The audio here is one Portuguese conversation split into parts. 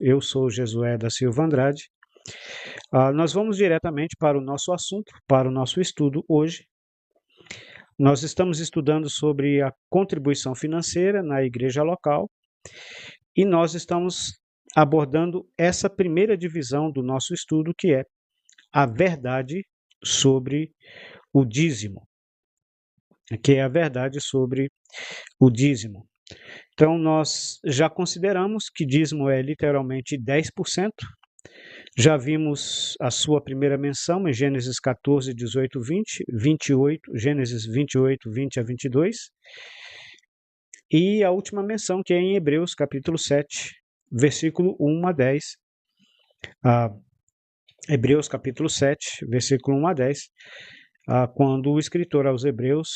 Eu sou Jesué da Silva Andrade. Nós vamos diretamente para o nosso assunto, para o nosso estudo hoje. Nós estamos estudando sobre a contribuição financeira na igreja local e nós estamos abordando essa primeira divisão do nosso estudo, que é a verdade sobre o dízimo, que é a verdade sobre o dízimo. Então, nós já consideramos que dízimo é literalmente 10%. Já vimos a sua primeira menção em Gênesis 14, 18, 20, 28, Gênesis 28, 20 a 22. E a última menção, que é em Hebreus, capítulo 7, versículo 1 a 10. Hebreus, capítulo 7, versículo 1 a 10, quando o escritor aos Hebreus,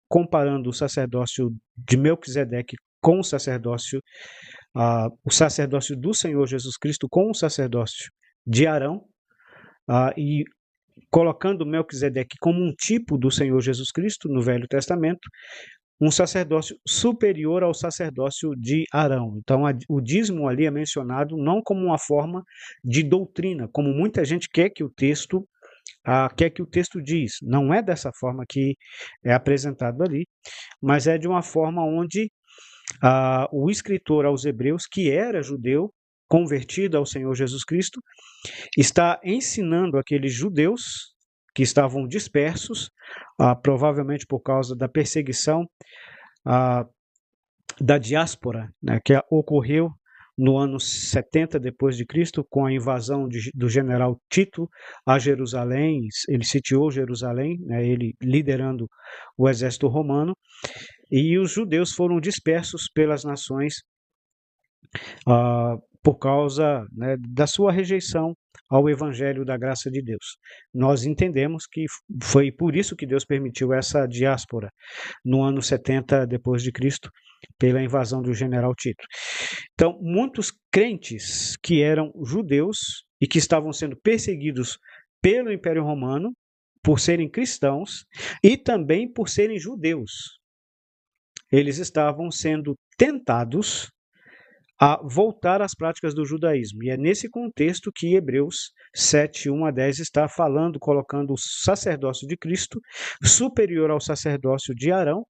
comparando o sacerdócio de Melquisedeque com o sacerdócio do Senhor Jesus Cristo com o sacerdócio de Arão, e colocando Melquisedeque como um tipo do Senhor Jesus Cristo no Velho Testamento, um sacerdócio superior ao sacerdócio de Arão. Então, o dízimo ali é mencionado não como uma forma de doutrina, como muita gente quer que o texto diz. Não é dessa forma que é apresentado ali, mas é de uma forma onde o escritor aos Hebreus, que era judeu, convertido ao Senhor Jesus Cristo, está ensinando aqueles judeus que estavam dispersos, provavelmente por causa da perseguição da diáspora, né, que ocorreu no ano 70 depois de Cristo, com a invasão do general Tito a Jerusalém. Ele sitiou Jerusalém, né, ele liderando o exército romano, e os judeus foram dispersos pelas nações por causa, né, da sua rejeição ao evangelho da graça de Deus. Nós entendemos que foi por isso que Deus permitiu essa diáspora no ano 70 depois de Cristo, pela invasão do general Tito. Então, muitos crentes que eram judeus e que estavam sendo perseguidos pelo Império Romano por serem cristãos e também por serem judeus, eles estavam sendo tentados a voltar às práticas do judaísmo. E é nesse contexto que Hebreus 7, 1 a 10 está falando, colocando o sacerdócio de Cristo superior ao sacerdócio de Arão,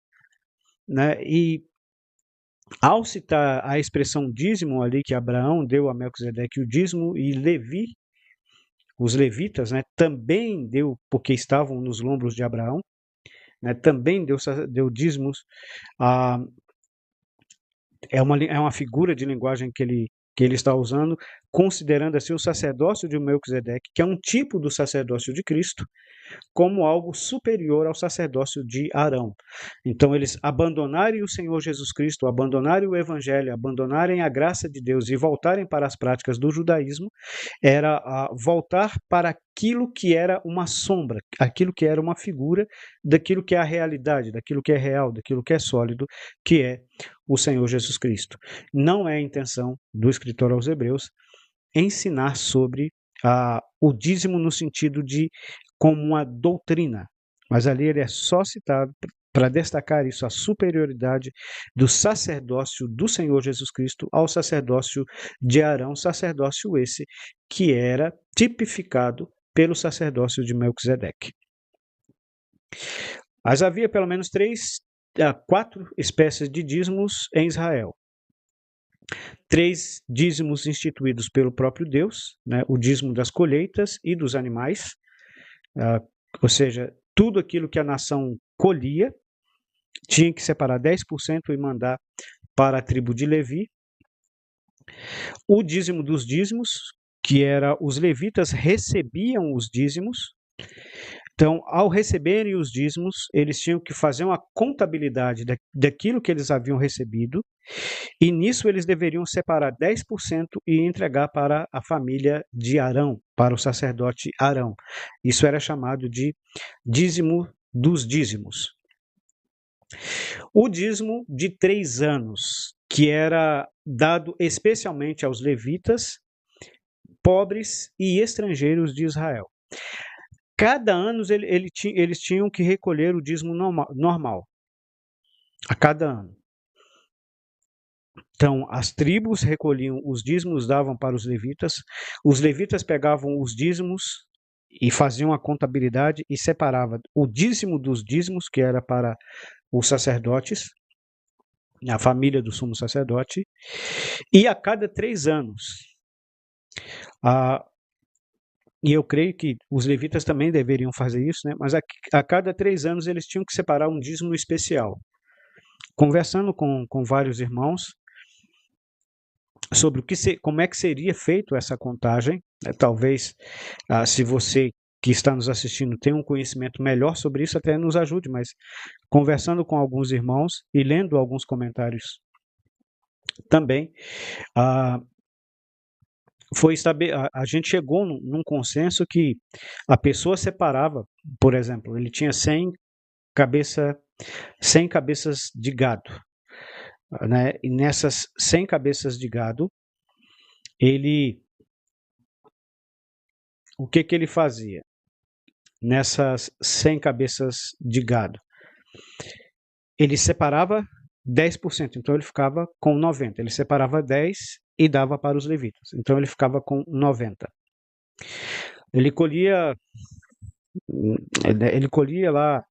né? E ao citar a expressão dízimo ali, que Abraão deu a Melquisedeque o dízimo, e Levi, os levitas, né, também deu, porque estavam nos lombos de Abraão, né, também deu dízimos. É uma figura de linguagem que ele está usando, considerando assim o sacerdócio de Melquisedeque, que é um tipo do sacerdócio de Cristo, como algo superior ao sacerdócio de Arão. Então, eles abandonarem o Senhor Jesus Cristo, abandonarem o Evangelho, abandonarem a graça de Deus e voltarem para as práticas do judaísmo, era voltar para aquilo que era uma sombra, aquilo que era uma figura daquilo que é a realidade, daquilo que é real, daquilo que é sólido, que é o Senhor Jesus Cristo. Não é a intenção do escritor aos Hebreus ensinar sobre o dízimo no sentido de como uma doutrina, mas ali ele é só citado para destacar isso, a superioridade do sacerdócio do Senhor Jesus Cristo ao sacerdócio de Arão, sacerdócio esse que era tipificado pelo sacerdócio de Melquisedeque. Mas havia pelo menos 4 espécies de dízimos em Israel. 3 dízimos instituídos pelo próprio Deus, né, o dízimo das colheitas e dos animais, ou seja, tudo aquilo que a nação colhia, tinha que separar 10% e mandar para a tribo de Levi. O dízimo dos dízimos, que era os levitas recebiam os dízimos. Então, ao receberem os dízimos, eles tinham que fazer uma contabilidade daquilo que eles haviam recebido, e nisso eles deveriam separar 10% e entregar para a família de Arão, para o sacerdote Arão. Isso era chamado de dízimo dos dízimos. O dízimo de 3 anos, que era dado especialmente aos levitas, pobres e estrangeiros de Israel. Cada ano eles tinham que recolher o dízimo normal, a cada ano. Então, as tribos recolhiam os dízimos, davam para os levitas pegavam os dízimos e faziam a contabilidade e separava o dízimo dos dízimos, que era para os sacerdotes, a família do sumo sacerdote, e a cada 3 anos, e eu creio que os levitas também deveriam fazer isso, né? Mas a cada 3 anos eles tinham que separar um dízimo especial. Conversando com vários irmãos sobre como é que seria feito essa contagem, né? Talvez, se você que está nos assistindo tem um conhecimento melhor sobre isso, até nos ajude, mas conversando com alguns irmãos e lendo alguns comentários também, a gente chegou num consenso que a pessoa separava, por exemplo, ele tinha 100 cabeças de gado, né? E nessas 100 cabeças de gado, o que ele fazia? Nessas 100 cabeças de gado, ele separava 10%, então ele ficava com 90. Ele separava 10 e dava para os levitas, então ele ficava com 90. Ele colhia lá,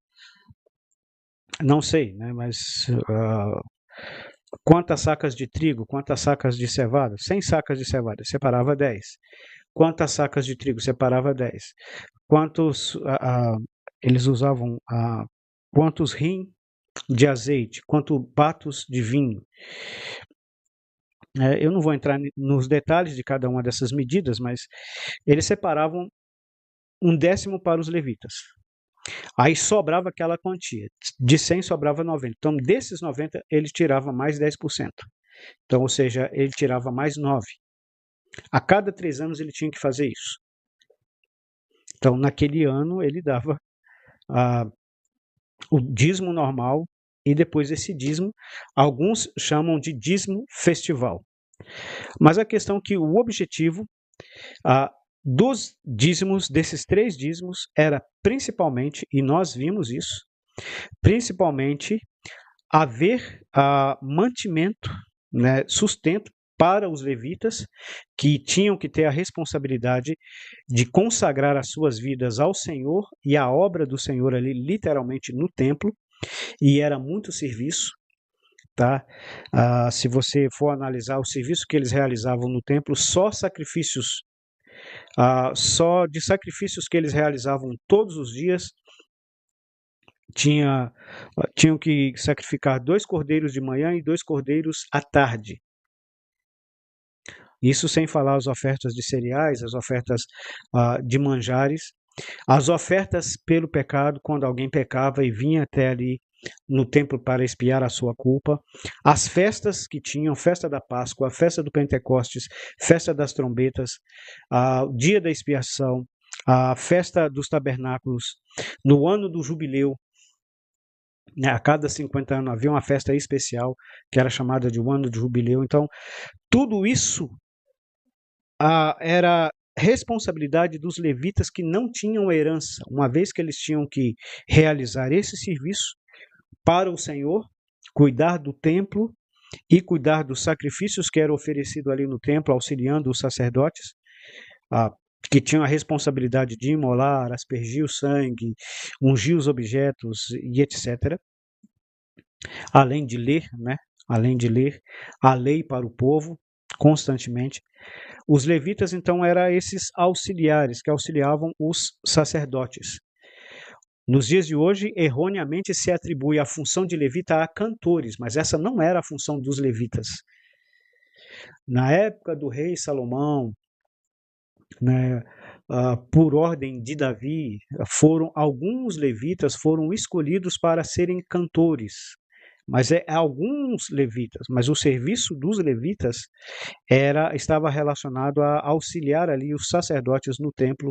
não sei, né, mas quantas sacas de trigo, quantas sacas de cevada? 100 sacas de cevada, separava 10. Quantas sacas de trigo? Separava 10. Eles usavam quantos rim de azeite, quantos batos de vinho. Eu não vou entrar nos detalhes de cada uma dessas medidas, mas eles separavam 1/10 para os levitas. Aí sobrava aquela quantia. De 100 sobrava 90. Então, desses 90, ele tirava mais 10%. Então, ou seja, ele tirava mais 9. A cada 3 anos ele tinha que fazer isso. Então, naquele ano, ele dava o dízimo normal e depois esse dízimo, alguns chamam de dízimo festival. Mas a questão é que o objetivo dos dízimos, desses 3 dízimos, era principalmente, e nós vimos isso, principalmente haver mantimento, né, sustento para os levitas, que tinham que ter a responsabilidade de consagrar as suas vidas ao Senhor e a obra do Senhor ali, literalmente no templo, e era muito serviço, tá? Se você for analisar o serviço que eles realizavam no templo, só de sacrifícios que eles realizavam todos os dias, tinham que sacrificar 2 cordeiros de manhã e 2 cordeiros à tarde. Isso sem falar as ofertas de cereais, as ofertas de manjares, as ofertas pelo pecado, quando alguém pecava e vinha até ali no templo para expiar a sua culpa, as festas que tinham, festa da Páscoa, a festa do Pentecostes, festa das trombetas, o dia da expiação, a festa dos tabernáculos, no ano do jubileu, né, a cada 50 anos havia uma festa especial que era chamada de o ano do jubileu. Então, tudo isso era responsabilidade dos levitas que não tinham herança, uma vez que eles tinham que realizar esse serviço para o Senhor, cuidar do templo e cuidar dos sacrifícios que eram oferecidos ali no templo, auxiliando os sacerdotes, que tinham a responsabilidade de imolar, aspergir o sangue, ungir os objetos e etc. Além de ler a lei para o povo constantemente. Os levitas, então, eram esses auxiliares que auxiliavam os sacerdotes. Nos dias de hoje, erroneamente se atribui a função de levita a cantores, mas essa não era a função dos levitas. Na época do rei Salomão, né, por ordem de Davi, alguns levitas foram escolhidos para serem cantores, mas alguns levitas, mas o serviço dos levitas estava relacionado a auxiliar ali os sacerdotes no templo,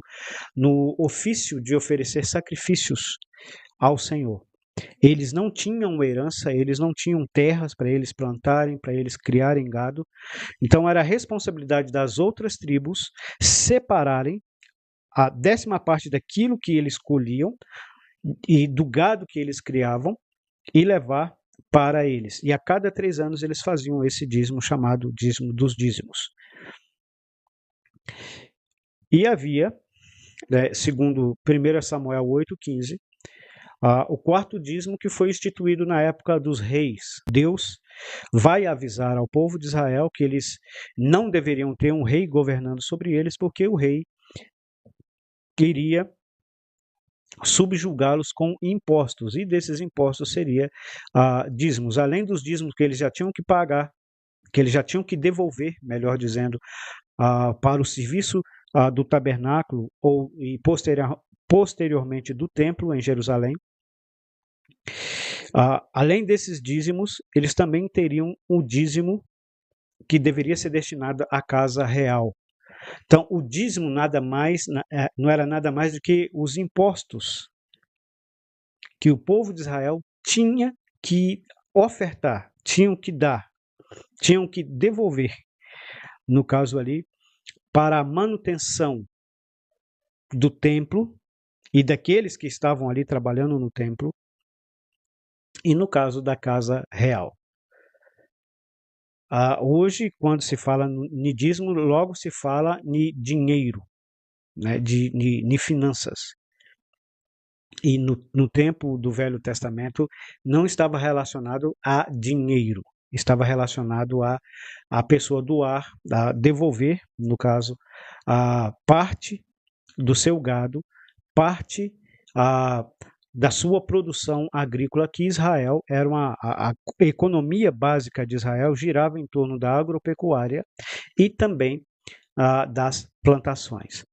no ofício de oferecer sacrifícios ao Senhor. Eles não tinham herança, eles não tinham terras para eles plantarem, para eles criarem gado. Então era a responsabilidade das outras tribos separarem a 10ª parte daquilo que eles colhiam e do gado que eles criavam e levar para eles. E a cada 3 anos eles faziam esse dízimo chamado dízimo dos dízimos. E havia, segundo 1 Samuel 8,15, o quarto dízimo que foi instituído na época dos reis. Deus vai avisar ao povo de Israel que eles não deveriam ter um rei governando sobre eles, porque o rei queria subjugá-los com impostos, e desses impostos seria dízimos, além dos dízimos que eles já tinham que pagar, que eles já tinham que devolver, melhor dizendo, para o serviço do tabernáculo e posteriormente do templo em Jerusalém. Além desses dízimos, eles também teriam o dízimo que deveria ser destinado à casa real. Então, o dízimo não era nada mais do que os impostos que o povo de Israel tinha que ofertar, tinham que dar, tinham que devolver, no caso ali, para a manutenção do templo e daqueles que estavam ali trabalhando no templo, e no caso da casa real. Hoje, quando se fala em dízimo, logo se fala em dinheiro, né, de finanças. E no tempo do Velho Testamento não estava relacionado a dinheiro, estava relacionado a pessoa doar, a devolver, no caso, a parte do seu gado, parte da sua produção agrícola, que Israel era a economia básica de Israel girava em torno da agropecuária e também das plantações,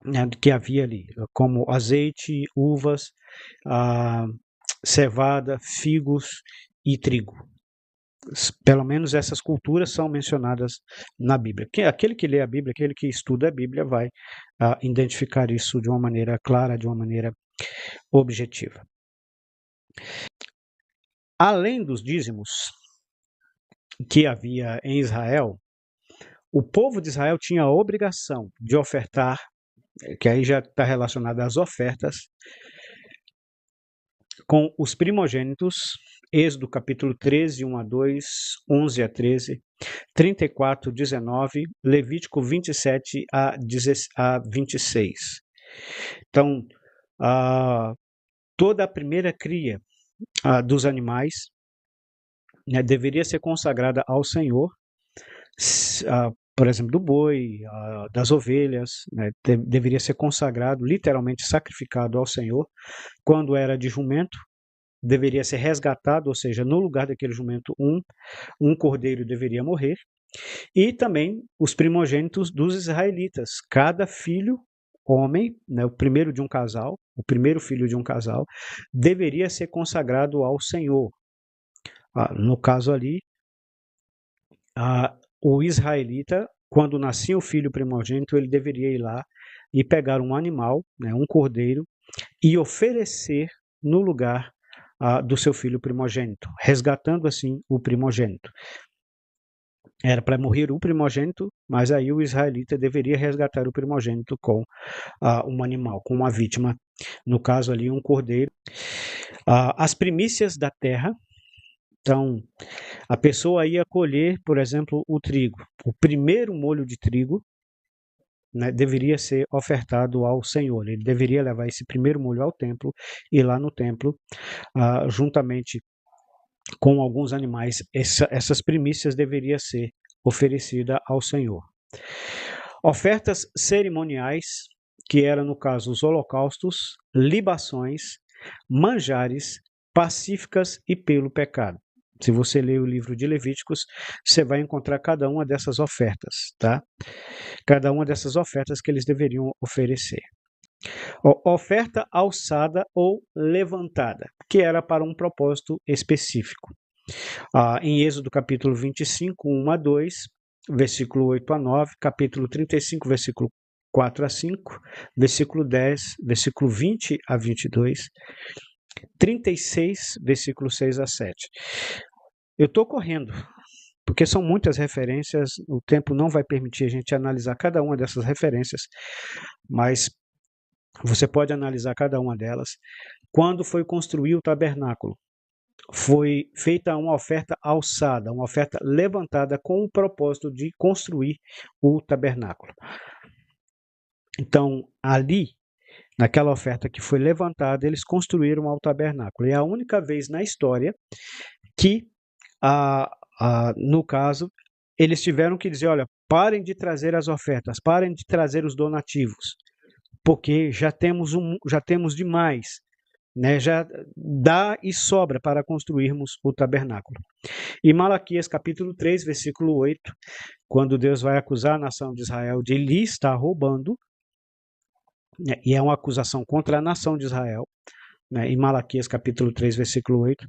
né, que havia ali, como azeite, uvas, cevada, figos e trigo. Pelo menos essas culturas são mencionadas na Bíblia. Aquele que lê a Bíblia, aquele que estuda a Bíblia vai identificar isso de uma maneira clara, de uma maneira objetiva. Além dos dízimos que havia em Israel, o povo de Israel tinha a obrigação de ofertar, que aí já está relacionado às ofertas, com os primogênitos, Êxodo capítulo 13, 1 a 2, 11 a 13, 34, 19, Levítico 27 a 26. Então, toda a primeira cria dos animais, né, deveria ser consagrada ao Senhor, por exemplo, do boi, das ovelhas, né, deveria ser consagrado, literalmente sacrificado ao Senhor. Quando era de jumento, deveria ser resgatado, ou seja, no lugar daquele jumento, um cordeiro deveria morrer. E também os primogênitos dos israelitas, cada filho homem, né, o primeiro filho de um casal, deveria ser consagrado ao Senhor. No caso ali, o israelita, quando nascia o filho primogênito, ele deveria ir lá e pegar um animal, né, um cordeiro, e oferecer no lugar do seu filho primogênito, resgatando assim o primogênito. Era para morrer o primogênito, mas aí o israelita deveria resgatar o primogênito com um animal, com uma vítima, no caso ali um cordeiro. As primícias da terra. Então, a pessoa ia colher, por exemplo, o trigo. O primeiro molho de trigo, né, deveria ser ofertado ao Senhor. Ele deveria levar esse primeiro molho ao templo, e lá no templo, juntamente com alguns animais, essas primícias deveriam ser oferecidas ao Senhor. Ofertas cerimoniais, que eram, no caso, os holocaustos, libações, manjares, pacíficas e pelo pecado. Se você ler o livro de Levíticos, você vai encontrar cada uma dessas ofertas, tá? Cada uma dessas ofertas que eles deveriam oferecer. Oferta alçada ou levantada, que era para um propósito específico. Em Êxodo capítulo 25, 1 a 2, versículo 8 a 9, capítulo 35, versículo 4 a 5, versículo 10, versículo 20 a 22, 36, versículo 6 a 7. Eu estou correndo, porque são muitas referências, o tempo não vai permitir a gente analisar cada uma dessas referências, mas você pode analisar cada uma delas. Quando foi construir o tabernáculo, foi feita uma oferta alçada, uma oferta levantada com o propósito de construir o tabernáculo. Então, ali, naquela oferta que foi levantada, eles construíram o tabernáculo. E é a única vez na história que, no caso, eles tiveram que dizer, olha, parem de trazer as ofertas, parem de trazer os donativos, porque já temos demais, né? Já dá e sobra para construirmos o tabernáculo. E Malaquias capítulo 3, versículo 8, quando Deus vai acusar a nação de Israel de lhe estar roubando, né? E é uma acusação contra a nação de Israel, né? Em Malaquias capítulo 3, versículo 8,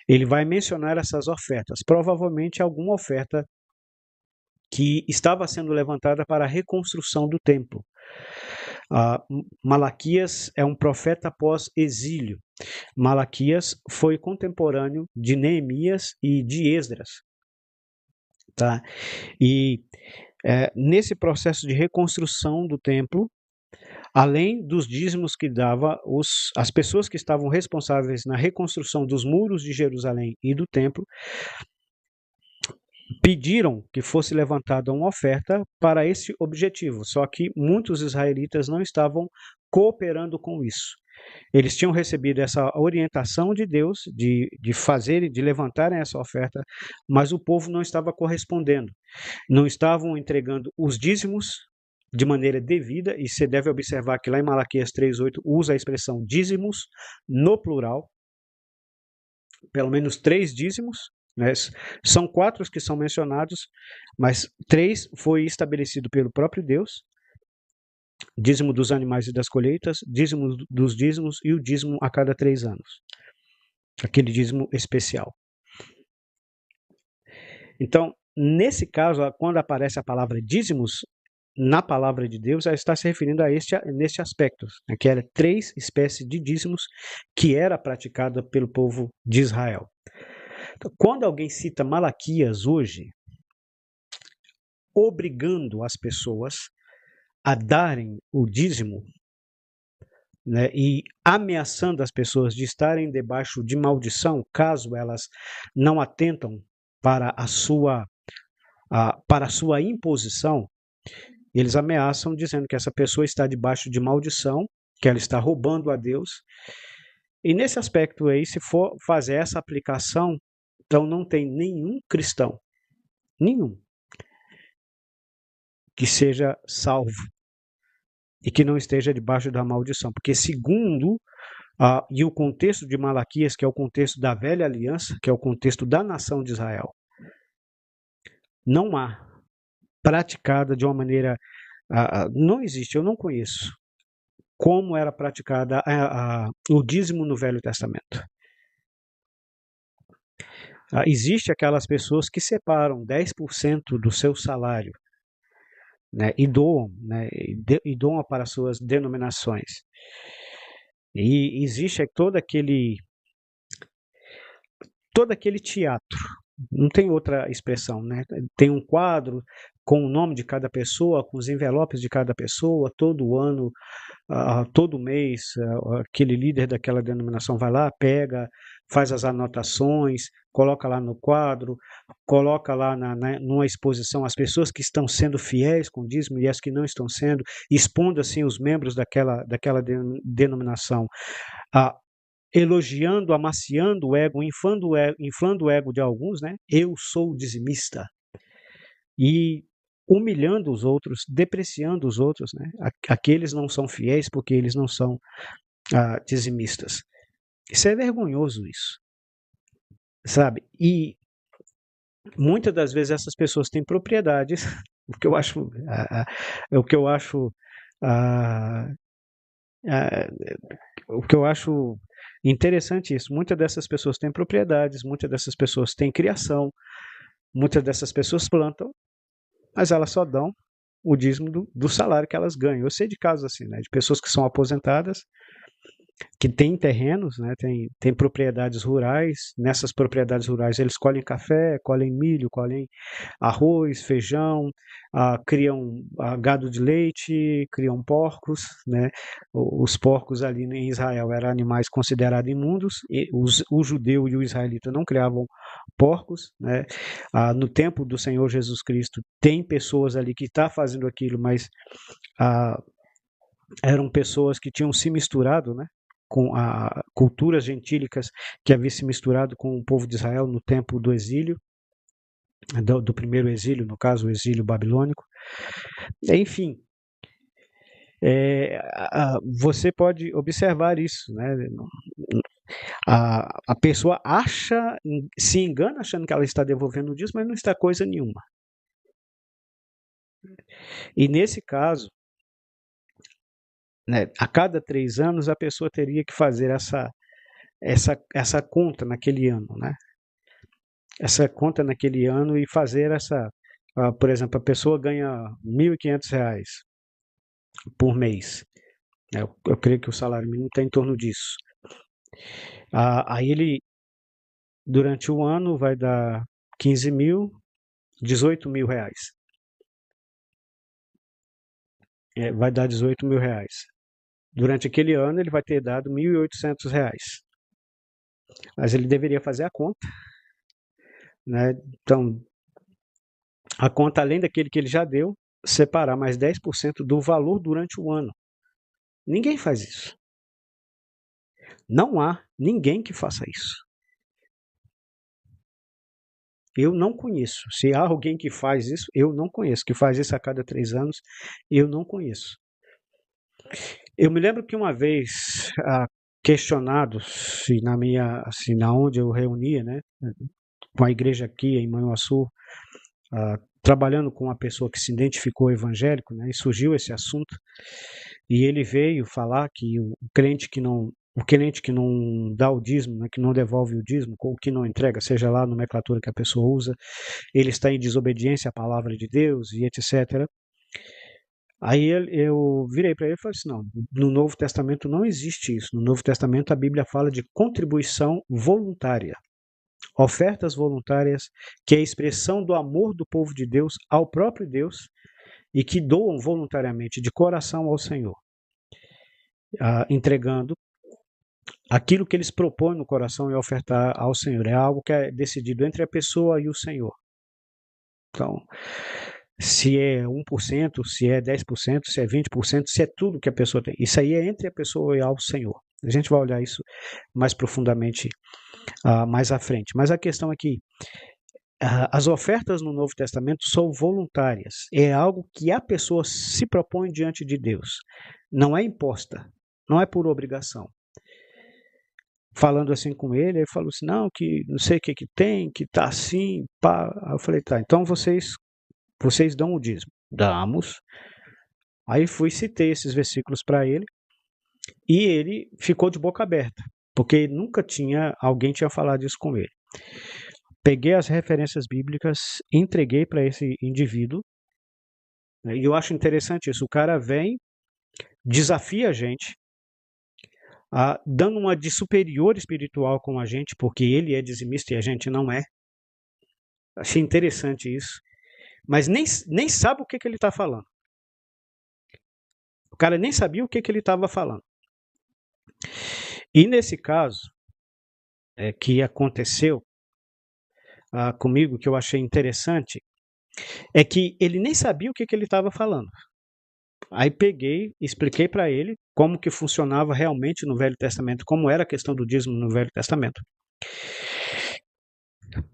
ele vai mencionar essas ofertas, provavelmente alguma oferta que estava sendo levantada para a reconstrução do templo. Malaquias é um profeta pós-exílio. Malaquias foi contemporâneo de Neemias e de Esdras. Tá? E nesse processo de reconstrução do templo, além dos dízimos que dava, as pessoas que estavam responsáveis na reconstrução dos muros de Jerusalém e do templo, pediram que fosse levantada uma oferta para esse objetivo, só que muitos israelitas não estavam cooperando com isso. Eles tinham recebido essa orientação de Deus de levantarem essa oferta, mas o povo não estava correspondendo, não estavam entregando os dízimos de maneira devida, e você deve observar que lá em Malaquias 3:8 usa a expressão dízimos no plural, pelo menos 3 dízimos, né? São 4 os que são mencionados, mas 3 foi estabelecido pelo próprio Deus: dízimo dos animais e das colheitas, dízimo dos dízimos e o dízimo a cada 3 anos. Aquele dízimo especial. Então, nesse caso, quando aparece a palavra dízimos, na palavra de Deus, ela está se referindo a neste aspecto, né, que era 3 espécies de dízimos que era praticada pelo povo de Israel. Então, quando alguém cita Malaquias hoje, obrigando as pessoas a darem o dízimo, né, e ameaçando as pessoas de estarem debaixo de maldição, caso elas não atentam para a sua imposição, eles ameaçam dizendo que essa pessoa está debaixo de maldição, que ela está roubando a Deus. E nesse aspecto aí, se for fazer essa aplicação, então não tem nenhum cristão, nenhum, que seja salvo e que não esteja debaixo da maldição. Porque segundo e o contexto de Malaquias, que é o contexto da velha aliança, que é o contexto da nação de Israel, não há praticada de uma maneira, não existe, eu não conheço como era praticada o dízimo no Velho Testamento. Existe aquelas pessoas que separam 10% do seu salário, né, e doam, né, e doam para suas denominações. E existe todo aquele teatro, não tem outra expressão, né? Tem um quadro com o nome de cada pessoa, com os envelopes de cada pessoa, todo ano, todo mês, aquele líder daquela denominação vai lá, pega, faz as anotações, coloca lá no quadro, coloca lá numa exposição as pessoas que estão sendo fiéis com o dízimo e as que não estão sendo, expondo assim os membros daquela denominação, elogiando, amaciando o ego, inflando o ego de alguns, né? Eu sou dizimista. E humilhando os outros, depreciando os outros, né? Aqueles não são fiéis porque eles não são dizimistas. Isso é vergonhoso, isso, sabe? E muitas das vezes essas pessoas têm propriedades, o que eu acho interessante isso. Muitas dessas pessoas têm propriedades, muitas dessas pessoas têm criação, muitas dessas pessoas plantam, mas elas só dão o dízimo do salário que elas ganham. Eu sei de casos assim, né, de pessoas que são aposentadas que tem terrenos, né, tem propriedades rurais. Nessas propriedades rurais eles colhem café, colhem milho, colhem arroz, feijão, criam gado de leite, criam porcos, né? Os porcos ali em Israel eram animais considerados imundos, e o judeu e o israelita não criavam porcos, né? No tempo do Senhor Jesus Cristo tem pessoas ali que estão fazendo aquilo, mas eram pessoas que tinham se misturado, né, com a culturas gentílicas que haviam se misturado com o povo de Israel no tempo do exílio, do primeiro exílio, no caso o exílio babilônico. Enfim, você pode observar isso, né? A pessoa se engana achando que ela está devolvendo o dízimo, mas não está coisa nenhuma. E nesse caso, né, a cada 3 anos a pessoa teria que fazer essa conta naquele ano, né? Essa conta naquele ano e fazer por exemplo, a pessoa ganha R$ 1.500 por mês. Eu creio que o salário mínimo está em torno disso. Aí ele, durante o ano, vai dar 15 mil, 18 mil reais. Vai dar 18 mil reais. Durante aquele ano, ele vai ter dado R$ 1.800. Mas ele deveria fazer a conta, né? Então, a conta, além daquele que ele já deu, separar mais 10% do valor durante o ano. Ninguém faz isso. Não há ninguém que faça isso. Eu não conheço. Se há alguém que faz isso, eu não conheço. Que faz isso a cada 3 anos, eu não conheço. Eu me lembro que uma vez, questionado se na onde eu reunia, né, com a igreja aqui em Manhuaçu, trabalhando com uma pessoa que se identificou evangélico, né, e surgiu esse assunto, e ele veio falar que o crente que não dá o dízimo, né, que não devolve o dízimo, ou que não entrega, seja lá a nomenclatura que a pessoa usa, ele está em desobediência à palavra de Deus e etc. Aí eu virei para ele e falei assim, não, no Novo Testamento não existe isso. No Novo Testamento a Bíblia fala de contribuição voluntária, ofertas voluntárias, que é a expressão do amor do povo de Deus ao próprio Deus e que doam voluntariamente de coração ao Senhor, entregando aquilo que eles propõem no coração e ofertar ao Senhor. É algo que é decidido entre a pessoa e o Senhor. Então, se é 1%, se é 10%, se é 20%, se é tudo que a pessoa tem. Isso aí é entre a pessoa e ao Senhor. A gente vai olhar isso mais profundamente mais à frente. Mas a questão é que as ofertas no Novo Testamento são voluntárias. É algo que a pessoa se propõe diante de Deus. Não é imposta, não é por obrigação. Falando assim com ele falou assim, não, que não sei o que tem, que tá assim, pá. Aí eu falei, tá, então vocês dão o dízimo. Damos. Aí fui, citei esses versículos para ele, e ele ficou de boca aberta, porque alguém tinha falado isso com ele. Peguei as referências bíblicas, entreguei para esse indivíduo, né, e eu acho interessante isso. O cara vem, desafia a gente, dando uma de superior espiritual com a gente, porque ele é dizimista e a gente não é. Achei interessante isso. Mas nem sabe o que ele está falando. O cara nem sabia o que ele estava falando. E nesse caso, que aconteceu comigo, que eu achei interessante, é que ele nem sabia o que ele estava falando. Aí peguei, expliquei para ele como que funcionava realmente no Velho Testamento, como era a questão do dízimo no Velho Testamento.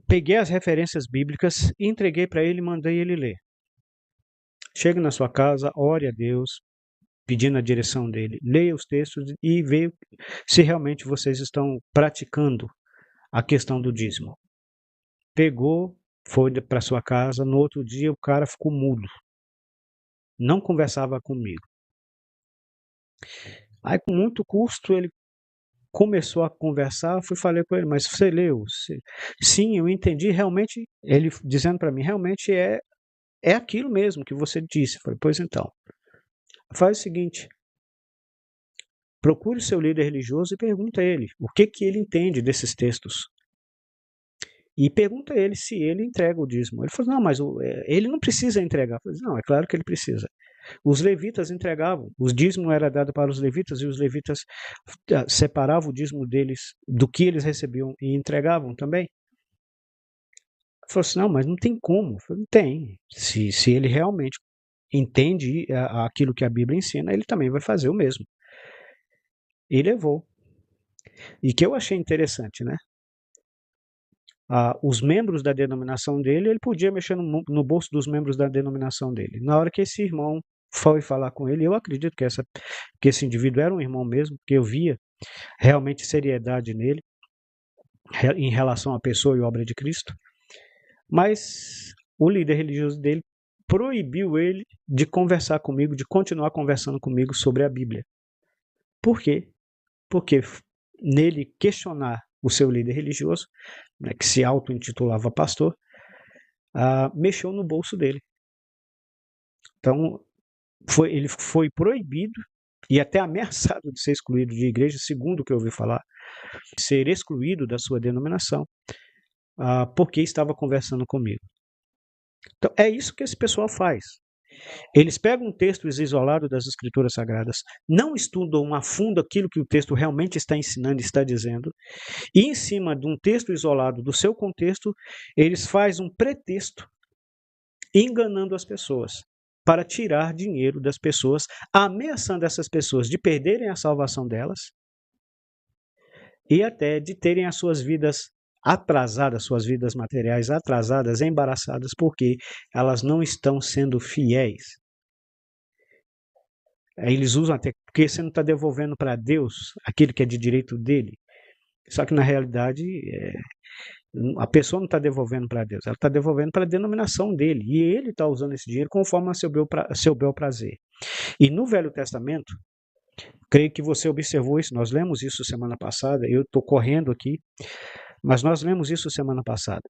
Peguei as referências bíblicas, entreguei para ele e mandei ele ler. Chegue na sua casa, ore a Deus, pedindo a direção dele, leia os textos e veja se realmente vocês estão praticando a questão do dízimo. Pegou, foi para sua casa, no outro dia o cara ficou mudo. Não conversava comigo. Aí com muito custo ele começou a conversar, falei com ele, mas você leu? Sim, eu entendi, realmente, ele dizendo para mim, realmente é aquilo mesmo que você disse. Falei, pois então, faz o seguinte, procure o seu líder religioso e pergunta a ele o que ele entende desses textos. E pergunta a ele se ele entrega o dízimo. Ele falou, não, mas ele não precisa entregar. Eu falei, não, é claro que ele precisa. Os levitas entregavam, o dízimo era dado para os levitas e os levitas separavam o dízimo deles do que eles recebiam e entregavam também. Ele falou assim, não, mas não tem como. Eu falei, não tem. Se ele realmente entende aquilo que a Bíblia ensina, ele também vai fazer o mesmo. E levou. E que eu achei interessante, né? Os membros da denominação dele, ele podia mexer no bolso dos membros da denominação dele. Na hora que esse irmão foi falar com ele, eu acredito que esse indivíduo era um irmão mesmo, que eu via realmente seriedade nele, em relação à pessoa e obra de Cristo, mas o líder religioso dele proibiu ele de conversar comigo, de continuar conversando comigo sobre a Bíblia. Por quê? Porque nele questionar o seu líder religioso, né, que se auto-intitulava pastor, mexeu no bolso dele. Então, ele foi proibido e até ameaçado de ser excluído de igreja, segundo o que eu ouvi falar, ser excluído da sua denominação, porque estava conversando comigo. Então, é isso que esse pessoal faz. Eles pegam um texto isolado das Escrituras Sagradas, não estudam a fundo aquilo que o texto realmente está ensinando e está dizendo, e em cima de um texto isolado do seu contexto, eles fazem um pretexto enganando as pessoas para tirar dinheiro das pessoas, ameaçando essas pessoas de perderem a salvação delas e até de terem as suas vidas atrasadas, suas vidas materiais atrasadas, embaraçadas, porque elas não estão sendo fiéis. Eles usam até porque você não está devolvendo para Deus aquilo que é de direito dele. Só que na realidade a pessoa não está devolvendo para Deus, ela está devolvendo para a denominação dele. E ele está usando esse dinheiro conforme a seu bel prazer. E no Velho Testamento, creio que você observou isso, nós lemos isso semana passada, eu estou correndo aqui, mas nós lemos isso semana passada.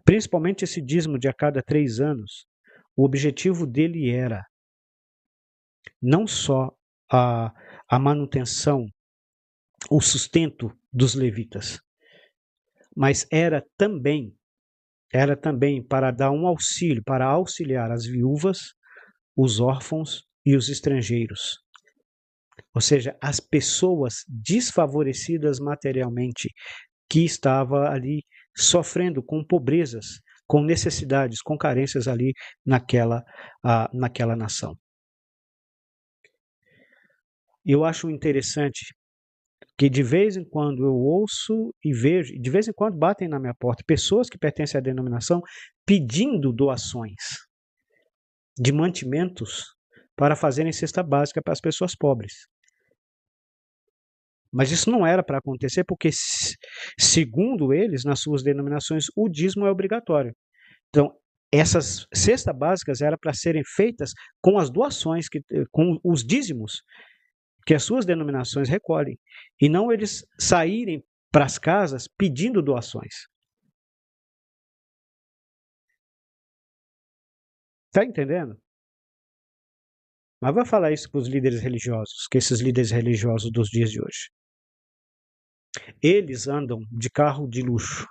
Principalmente esse dízimo de a cada 3 anos, o objetivo dele era não só a manutenção, o sustento dos levitas, mas era também para dar um auxílio, para auxiliar as viúvas, os órfãos e os estrangeiros. Ou seja, as pessoas desfavorecidas materialmente, que estavam ali sofrendo com pobrezas, com necessidades, com carências ali naquela nação. Eu acho interessante que de vez em quando eu ouço e vejo, de vez em quando batem na minha porta pessoas que pertencem à denominação pedindo doações de mantimentos para fazerem cesta básica para as pessoas pobres. Mas isso não era para acontecer porque, segundo eles, nas suas denominações, o dízimo é obrigatório. Então, essas cestas básicas eram para serem feitas com as doações, com os dízimos que as suas denominações recolhem, e não eles saírem para as casas pedindo doações. Está entendendo? Mas vai falar isso para os líderes religiosos, que esses líderes religiosos dos dias de hoje. Eles andam de carro de luxo.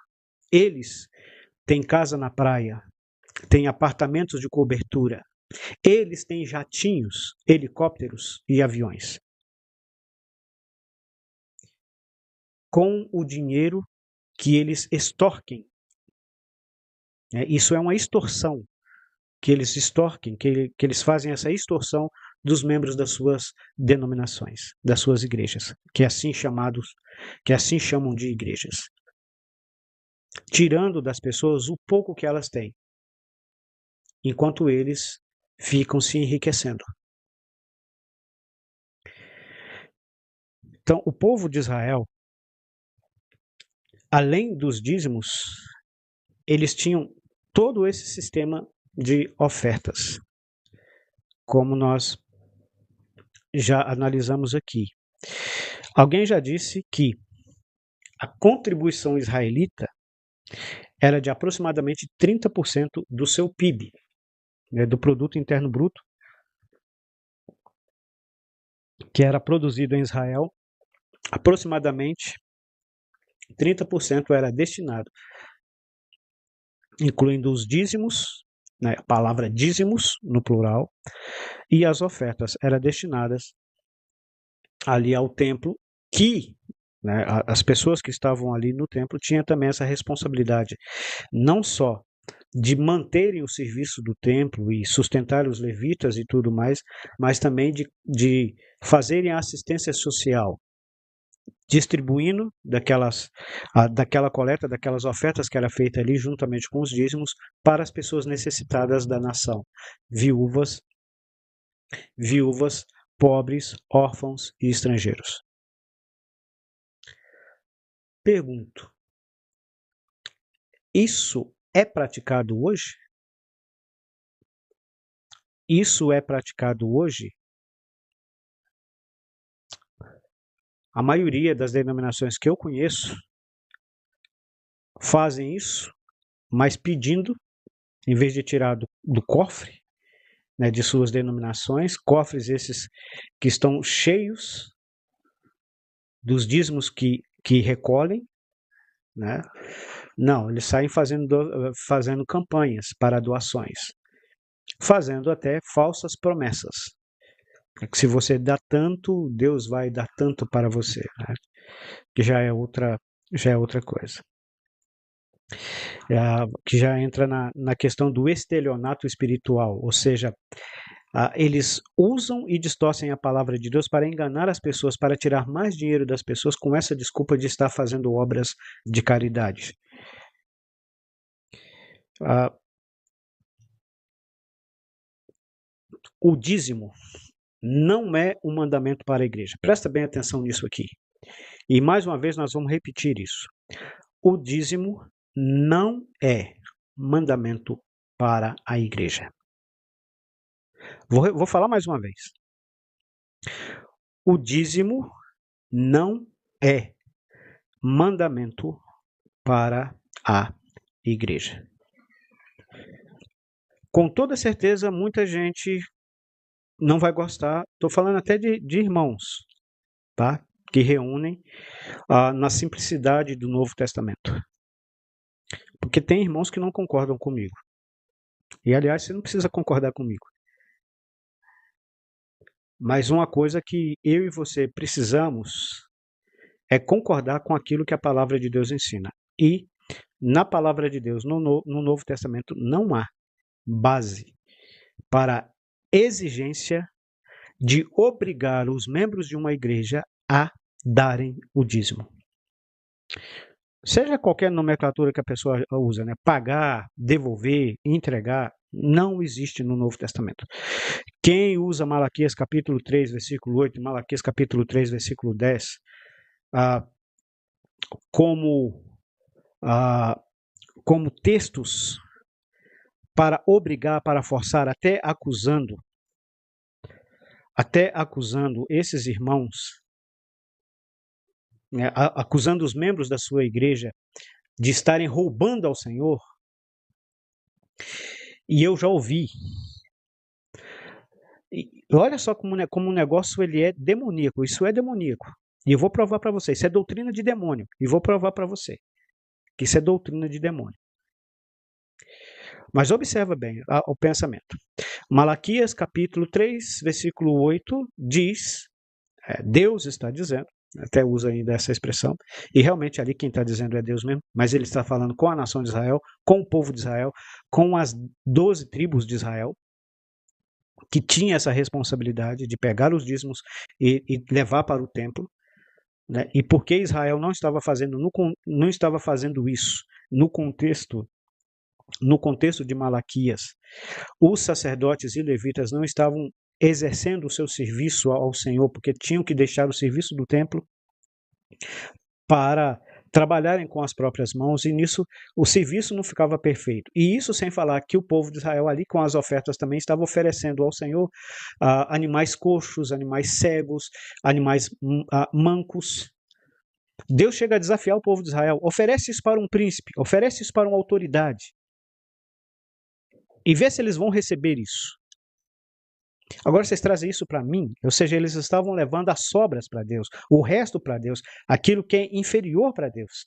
Eles têm casa na praia, têm apartamentos de cobertura. Eles têm jatinhos, helicópteros e aviões. Com o dinheiro que eles extorquem. Isso é uma extorsão que eles extorquem, que eles fazem essa extorsão dos membros das suas denominações, das suas igrejas, que assim chamam de igrejas. Tirando das pessoas o pouco que elas têm, enquanto eles ficam se enriquecendo. Então, o povo de Israel, além dos dízimos, eles tinham todo esse sistema de ofertas, como nós já analisamos aqui. Alguém já disse que a contribuição israelita era de aproximadamente 30% do seu PIB, né, do Produto Interno Bruto. que era produzido em Israel, aproximadamente 30% era destinado, incluindo os dízimos, né, a palavra dízimos no plural, e as ofertas eram destinadas ali ao templo, que, né, as pessoas que estavam ali no templo tinham também essa responsabilidade, não só de manterem o serviço do templo e sustentar os levitas e tudo mais, mas também de fazerem a assistência social, distribuindo daquela coleta, daquelas ofertas que era feita ali juntamente com os dízimos para as pessoas necessitadas da nação, viúvas, pobres, órfãos e estrangeiros. Pergunto: isso é praticado hoje? Isso é praticado hoje? A maioria das denominações que eu conheço fazem isso, mas pedindo, em vez de tirar do cofre, né, de suas denominações, cofres esses que estão cheios dos dízimos que recolhem, né? Não, eles saem fazendo campanhas para doações, fazendo até falsas promessas. Que se você dá tanto, Deus vai dar tanto para você, né? Que já é outra coisa. Que já entra na questão do estelionato espiritual, ou seja, eles usam e distorcem a palavra de Deus para enganar as pessoas, para tirar mais dinheiro das pessoas com essa desculpa de estar fazendo obras de caridade. O dízimo não é um mandamento para a igreja. Presta bem atenção nisso aqui. E mais uma vez nós vamos repetir isso. O dízimo não é mandamento para a igreja. Vou falar mais uma vez. O dízimo não é mandamento para a igreja. Com toda certeza, muita gente não vai gostar. Estou falando até de irmãos, tá? Que reúnem na simplicidade do Novo Testamento. Porque tem irmãos que não concordam comigo. E, aliás, você não precisa concordar comigo. Mas uma coisa que eu e você precisamos é concordar com aquilo que a palavra de Deus ensina. E na palavra de Deus, no Novo Testamento, não há base para exigência de obrigar os membros de uma igreja a darem o dízimo. Seja qualquer nomenclatura que a pessoa usa, né? Pagar, devolver, entregar, não existe no Novo Testamento. Quem usa Malaquias capítulo 3, versículo 8, Malaquias capítulo 3, versículo 10, como textos para obrigar, para forçar, até acusando esses irmãos, né, acusando os membros da sua igreja de estarem roubando ao Senhor. E eu já ouvi. E olha só como o negócio ele é demoníaco. Isso é demoníaco. E eu vou provar para você. Isso é doutrina de demônio. E vou provar para você que isso é doutrina de demônio. Mas observa bem o pensamento. Malaquias capítulo 3, versículo 8 diz, Deus está dizendo, até usa ainda essa expressão, e realmente ali quem está dizendo é Deus mesmo, mas ele está falando com a nação de Israel, com o povo de Israel, com as 12 tribos de Israel, que tinha essa responsabilidade de pegar os dízimos e levar para o templo, né? E porque Israel não estava fazendo isso no contexto de Malaquias, os sacerdotes e levitas não estavam exercendo o seu serviço ao Senhor, porque tinham que deixar o serviço do templo para trabalharem com as próprias mãos, e nisso o serviço não ficava perfeito. E isso sem falar que o povo de Israel ali com as ofertas também estava oferecendo ao Senhor animais coxos, animais cegos, animais mancos. Deus chega a desafiar o povo de Israel, oferece isso para um príncipe, oferece isso para uma autoridade, e vê se eles vão receber isso. Agora vocês trazem isso para mim, ou seja, eles estavam levando as sobras para Deus, o resto para Deus, aquilo que é inferior para Deus.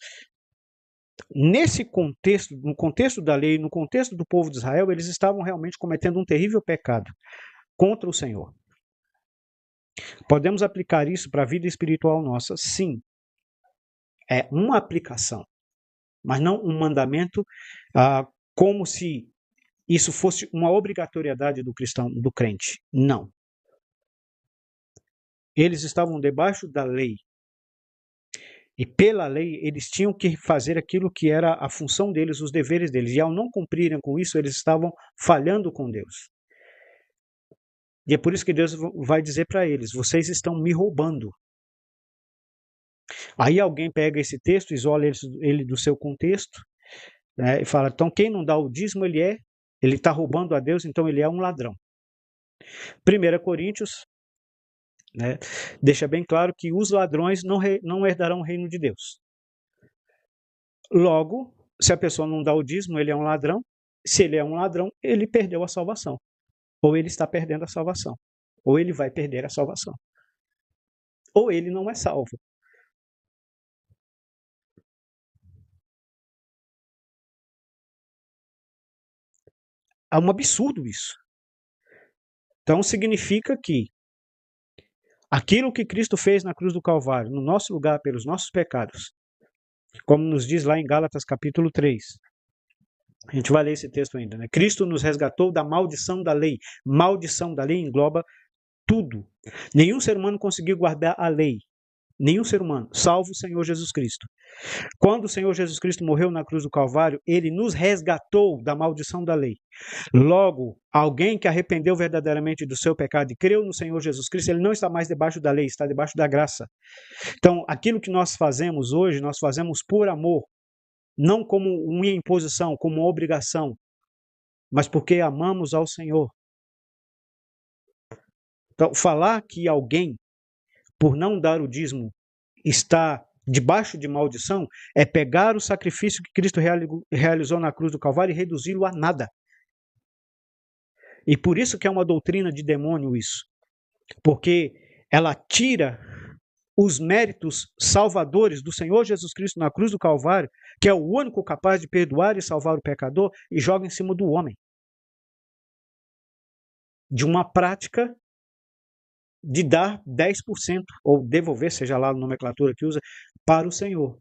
Nesse contexto, no contexto da lei, no contexto do povo de Israel, eles estavam realmente cometendo um terrível pecado contra o Senhor. Podemos aplicar isso para a vida espiritual nossa? Sim. É uma aplicação, mas não um mandamento como se isso fosse uma obrigatoriedade do cristão, do crente. Não. Eles estavam debaixo da lei. E pela lei, eles tinham que fazer aquilo que era a função deles, os deveres deles. E ao não cumprirem com isso, eles estavam falhando com Deus. E é por isso que Deus vai dizer para eles: vocês estão me roubando. Aí alguém pega esse texto, isola ele do seu contexto, né, e fala: então quem não dá o dízimo, ele está roubando a Deus, então ele é um ladrão. 1 Coríntios, né, deixa bem claro que os ladrões não herdarão o reino de Deus. Logo, se a pessoa não dá o dízimo, ele é um ladrão. Se ele é um ladrão, ele perdeu a salvação. Ou ele está perdendo a salvação. Ou ele vai perder a salvação. Ou ele não é salvo. É um absurdo isso. Então significa que aquilo que Cristo fez na cruz do Calvário, no nosso lugar, pelos nossos pecados, como nos diz lá em Gálatas capítulo 3, a gente vai ler esse texto ainda, né? Cristo nos resgatou da maldição da lei. Maldição da lei engloba tudo. Nenhum ser humano conseguiu guardar a lei. Nenhum ser humano, salvo o Senhor Jesus Cristo. Quando o Senhor Jesus Cristo morreu na cruz do Calvário, ele nos resgatou da maldição da lei. Logo, alguém que arrependeu verdadeiramente do seu pecado e creu no Senhor Jesus Cristo, ele não está mais debaixo da lei, está debaixo da graça. Então, aquilo que nós fazemos hoje, nós fazemos por amor, não como uma imposição, como uma obrigação, mas porque amamos ao Senhor. Então, falar que alguém, por não dar o dízimo, está debaixo de maldição, é pegar o sacrifício que Cristo realizou na cruz do Calvário e reduzi-lo a nada. E por isso que é uma doutrina de demônio isso. Porque ela tira os méritos salvadores do Senhor Jesus Cristo na cruz do Calvário, que é o único capaz de perdoar e salvar o pecador, e joga em cima do homem. De uma prática de dar 10%, ou devolver, seja lá a nomenclatura que usa, para o Senhor.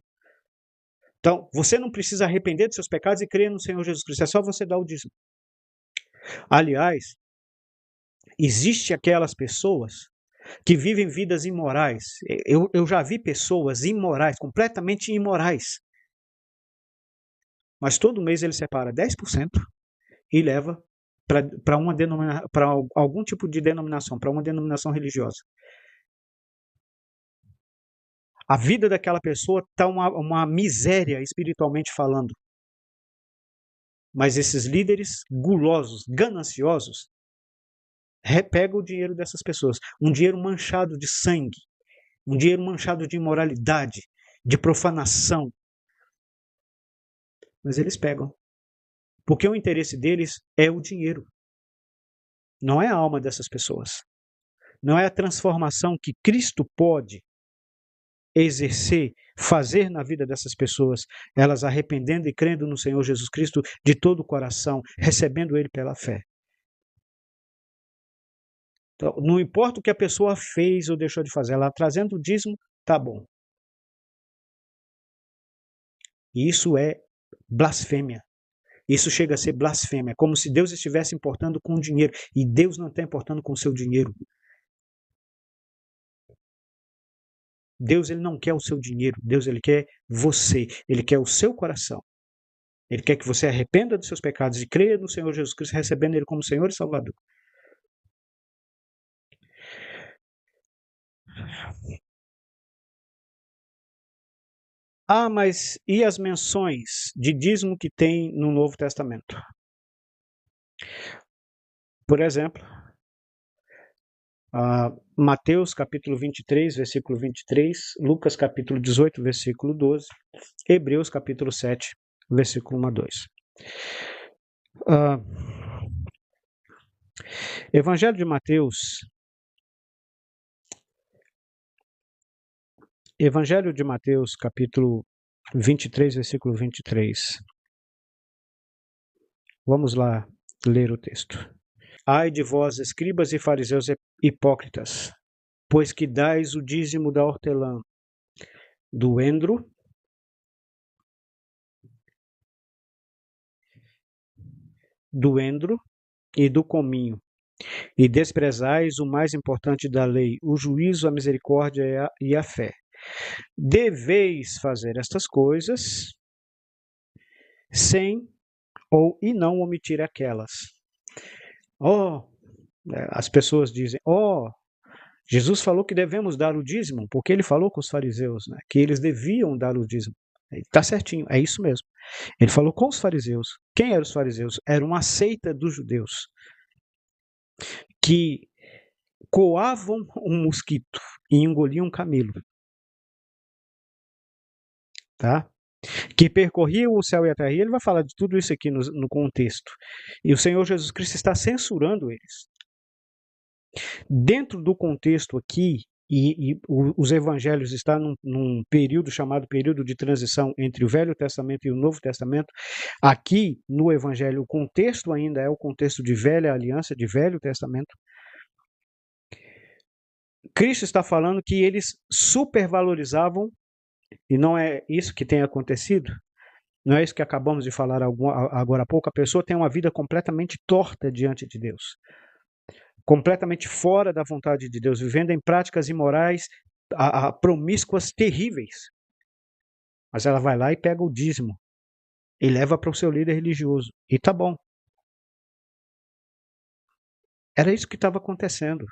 Então, você não precisa arrepender dos seus pecados e crer no Senhor Jesus Cristo, é só você dar o dízimo. Aliás, existe aquelas pessoas que vivem vidas imorais. Eu já vi pessoas imorais, completamente imorais. Mas todo mês ele separa 10% e leva para algum tipo de denominação, para uma denominação religiosa. A vida daquela pessoa está uma miséria espiritualmente falando. Mas esses líderes gulosos, gananciosos, pegam o dinheiro dessas pessoas. Um dinheiro manchado de sangue, um dinheiro manchado de imoralidade, de profanação. Mas eles pegam. Porque o interesse deles é o dinheiro. Não é a alma dessas pessoas. Não é a transformação que Cristo pode exercer, fazer na vida dessas pessoas, elas arrependendo e crendo no Senhor Jesus Cristo de todo o coração, recebendo Ele pela fé. Então, não importa o que a pessoa fez ou deixou de fazer, ela trazendo o dízimo, tá bom. Isso é blasfêmia. Isso chega a ser blasfêmia, como se Deus estivesse importando com o dinheiro, e Deus não está importando com o seu dinheiro. Deus ele não quer o seu dinheiro, Deus ele quer você, ele quer o seu coração. Ele quer que você arrependa dos seus pecados e creia no Senhor Jesus Cristo, recebendo Ele como Senhor e Salvador. Ah, mas e as menções de dízimo que tem no Novo Testamento? Por exemplo, Mateus capítulo 23, versículo 23, Lucas capítulo 18, versículo 12, Hebreus capítulo 7, versículo 1 a 2. Evangelho de Mateus, capítulo 23, versículo 23. Vamos lá ler o texto. Ai de vós, escribas e fariseus hipócritas, pois que dais o dízimo da hortelã, do endro, e do cominho, e desprezais o mais importante da lei, o juízo, a misericórdia e a fé. Deveis fazer estas coisas e não omitir aquelas. As pessoas dizem, Jesus falou que devemos dar o dízimo, porque ele falou com os fariseus, né, que eles deviam dar o dízimo. Está certinho, é isso mesmo. Ele falou com os fariseus. Quem eram os fariseus? Era uma seita dos judeus que coavam um mosquito e engoliam um camelo. Tá? Que percorriam o céu e a terra. E ele vai falar de tudo isso aqui no contexto. E o Senhor Jesus Cristo está censurando eles. Dentro do contexto aqui, os evangelhos estão num período chamado período de transição entre o Velho Testamento e o Novo Testamento. Aqui, no evangelho, o contexto ainda é o contexto de velha aliança, de Velho Testamento. Cristo está falando que eles supervalorizavam, e não é isso que tem acontecido, não é isso que acabamos de falar agora há pouco, a pessoa tem uma vida completamente torta diante de Deus. Completamente fora da vontade de Deus, vivendo em práticas imorais, promíscuas terríveis. Mas ela vai lá e pega o dízimo e leva para o seu líder religioso. E tá bom. Era isso que estava acontecendo.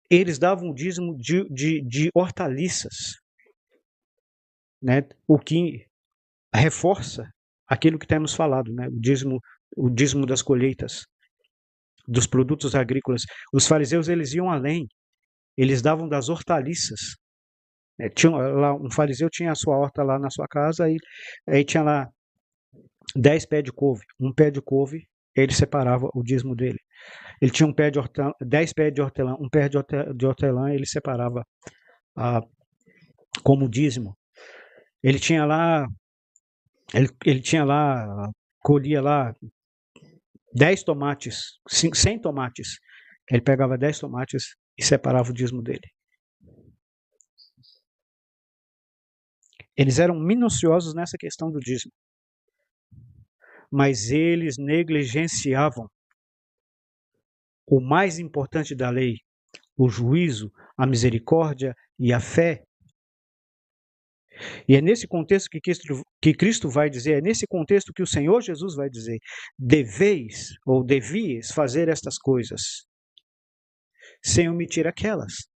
Eles davam o dízimo de hortaliças, né? O que reforça aquilo que temos falado, né? O dízimo das colheitas, dos produtos agrícolas. Os fariseus, eles iam além. Eles davam das hortaliças. Um fariseu tinha a sua horta lá na sua casa, e aí tinha lá 10 pés de couve. Um pé de couve, ele separava o dízimo dele. Ele tinha 10 pés de hortelã, um pé de hortelã, ele separava como dízimo. Ele tinha lá, colhia lá 10 tomates, 100 tomates. Ele pegava 10 tomates e separava o dízimo dele. Eles eram minuciosos nessa questão do dízimo. Mas eles negligenciavam o mais importante da lei, o juízo, a misericórdia e a fé. E é nesse contexto que Cristo vai dizer, é nesse contexto que o Senhor Jesus vai dizer, deveis ou devias fazer estas coisas, sem omitir aquelas.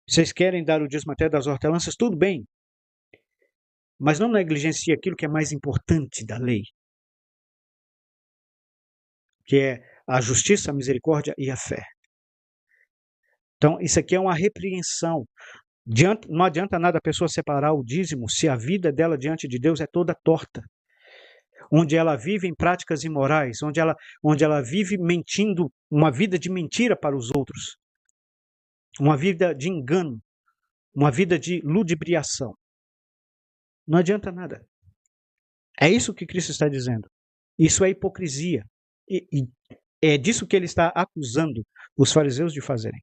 Vocês querem dar o dízimo até das hortelãs, tudo bem, mas não negligencie aquilo que é mais importante da lei, que é a justiça, a misericórdia e a fé. Então, isso aqui é uma repreensão. Não adianta nada a pessoa separar o dízimo se a vida dela diante de Deus é toda torta. Onde ela vive em práticas imorais, onde ela vive mentindo, uma vida de mentira para os outros. Uma vida de engano, uma vida de ludibriação. Não adianta nada. É isso que Cristo está dizendo. Isso é hipocrisia. E é disso que ele está acusando os fariseus de fazerem.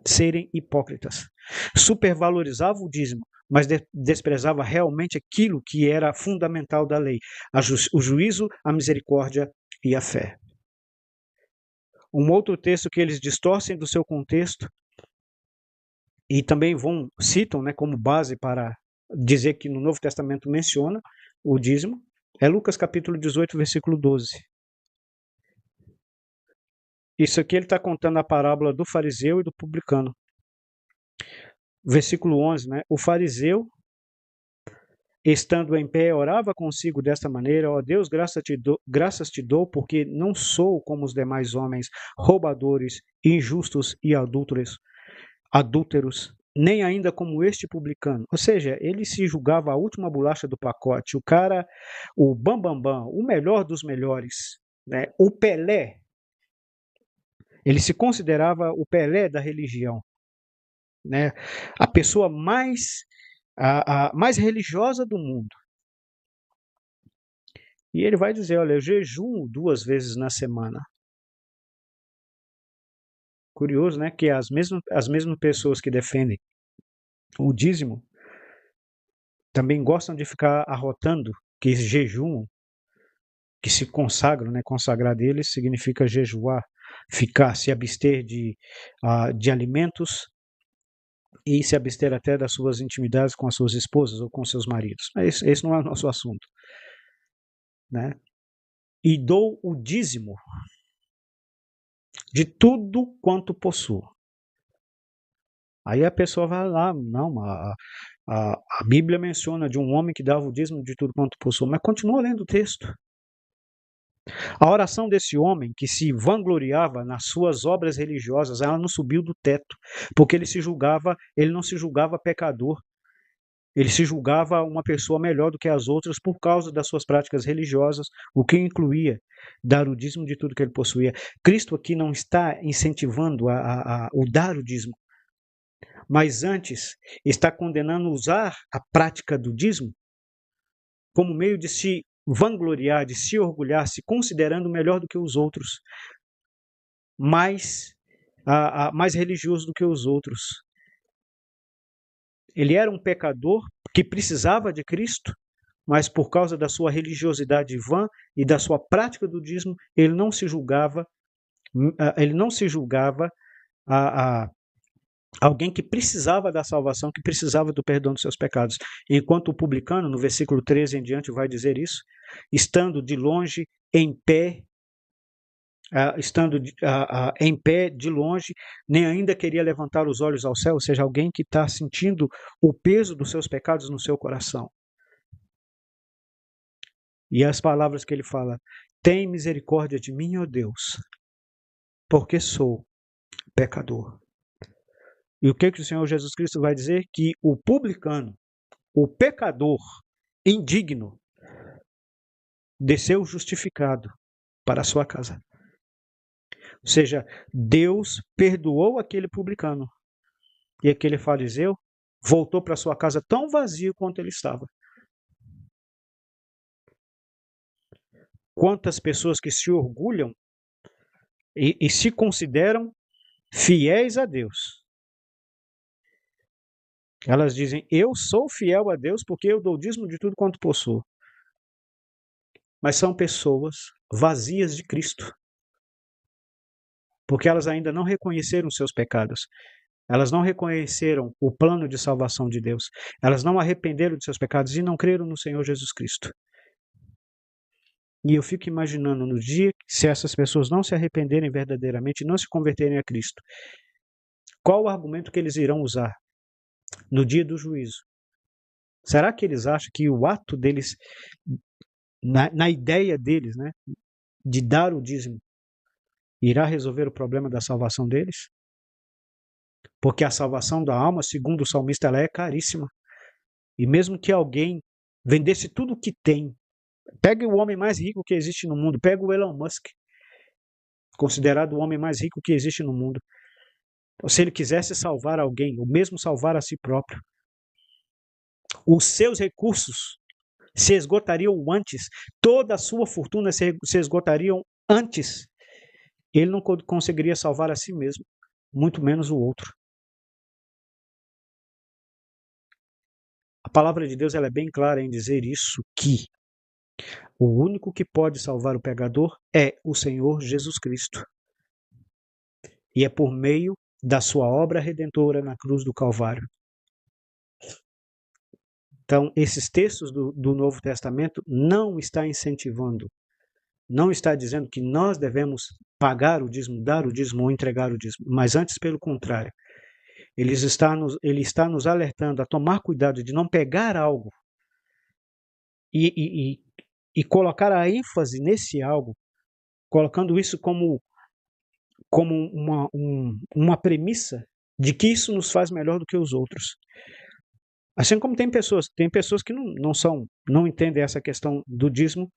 Serem hipócritas. Supervalorizava o dízimo, mas desprezava realmente aquilo que era fundamental da lei, o juízo, a misericórdia e a fé. Um outro texto que eles distorcem do seu contexto e também citam, né, como base para dizer que no Novo Testamento menciona o dízimo, é Lucas capítulo 18, versículo 12. Isso aqui ele está contando a parábola do fariseu e do publicano. Versículo 11, né? O fariseu, estando em pé, orava consigo desta maneira: ó Deus, graças te dou, porque não sou como os demais homens, roubadores, injustos e adúlteros, nem ainda como este publicano. Ou seja, ele se julgava a última bolacha do pacote, o cara, o bambambam, o melhor dos melhores, né? O Pelé. Ele se considerava o Pelé da religião, né? A pessoa mais religiosa do mundo. E ele vai dizer, olha, eu jejuo 2 vezes na semana. Curioso, né? Que as mesmas pessoas que defendem o dízimo também gostam de ficar arrotando que jejuam, que se consagram, né? Consagrar deles significa jejuar, se abster de alimentos e se abster até das suas intimidades com as suas esposas ou com seus maridos. Mas esse não é o nosso assunto, né? E dou o dízimo de tudo quanto possuo. Aí a pessoa vai lá, não, a Bíblia menciona de um homem que dava o dízimo de tudo quanto possuo, mas continua lendo o texto. A oração desse homem que se vangloriava nas suas obras religiosas, ela não subiu do teto, porque ele não se julgava pecador. Ele se julgava uma pessoa melhor do que as outras por causa das suas práticas religiosas, o que incluía dar o dízimo de tudo que ele possuía. Cristo aqui não está incentivando o dar o dízimo, mas antes está condenando usar a prática do dízimo como meio de se vangloriar, de se orgulhar, se considerando melhor do que os outros, mais religioso do que os outros. Ele era um pecador que precisava de Cristo, mas por causa da sua religiosidade vã e da sua prática do dízimo, ele não se julgava alguém que precisava da salvação, que precisava do perdão dos seus pecados. Enquanto o publicano, no versículo 13 em diante, vai dizer isso, estando de longe, em pé, de longe, nem ainda queria levantar os olhos ao céu, ou seja, alguém que está sentindo o peso dos seus pecados no seu coração. E as palavras que ele fala, tem misericórdia de mim, ó Deus, porque sou pecador. E o que o Senhor Jesus Cristo vai dizer? Que o publicano, o pecador indigno, desceu justificado para a sua casa. Ou seja, Deus perdoou aquele publicano. E aquele fariseu voltou para sua casa tão vazio quanto ele estava. Quantas pessoas que se orgulham e se consideram fiéis a Deus. Elas dizem, eu sou fiel a Deus porque eu dou o dízimo de tudo quanto possuo. Mas são pessoas vazias de Cristo. Porque elas ainda não reconheceram seus pecados. Elas não reconheceram o plano de salvação de Deus. Elas não arrependeram de seus pecados e não creram no Senhor Jesus Cristo. E eu fico imaginando no dia, se essas pessoas não se arrependerem verdadeiramente e não se converterem a Cristo, qual o argumento que eles irão usar no dia do juízo? Será que eles acham que o ato deles, na ideia deles, né, de dar o dízimo, irá resolver o problema da salvação deles? Porque a salvação da alma, segundo o salmista, ela é caríssima. E mesmo que alguém vendesse tudo o que tem, pega o homem mais rico que existe no mundo, pega o Elon Musk, considerado o homem mais rico que existe no mundo. Então, se ele quisesse salvar alguém, ou mesmo salvar a si próprio, os seus recursos se esgotariam antes, toda a sua fortuna se esgotariam antes. Ele não conseguiria salvar a si mesmo, muito menos o outro. A palavra de Deus ela é bem clara em dizer isso, que o único que pode salvar o pecador é o Senhor Jesus Cristo. E é por meio da sua obra redentora na cruz do Calvário. Então, esses textos do Novo Testamento não está incentivando, não está dizendo que nós devemos pagar o dízimo, dar o dízimo ou entregar o dízimo, mas antes pelo contrário. Ele está nos alertando a tomar cuidado de não pegar algo e colocar a ênfase nesse algo, colocando isso como uma premissa de que isso nos faz melhor do que os outros. Assim como tem pessoas que não entendem essa questão do dízimo,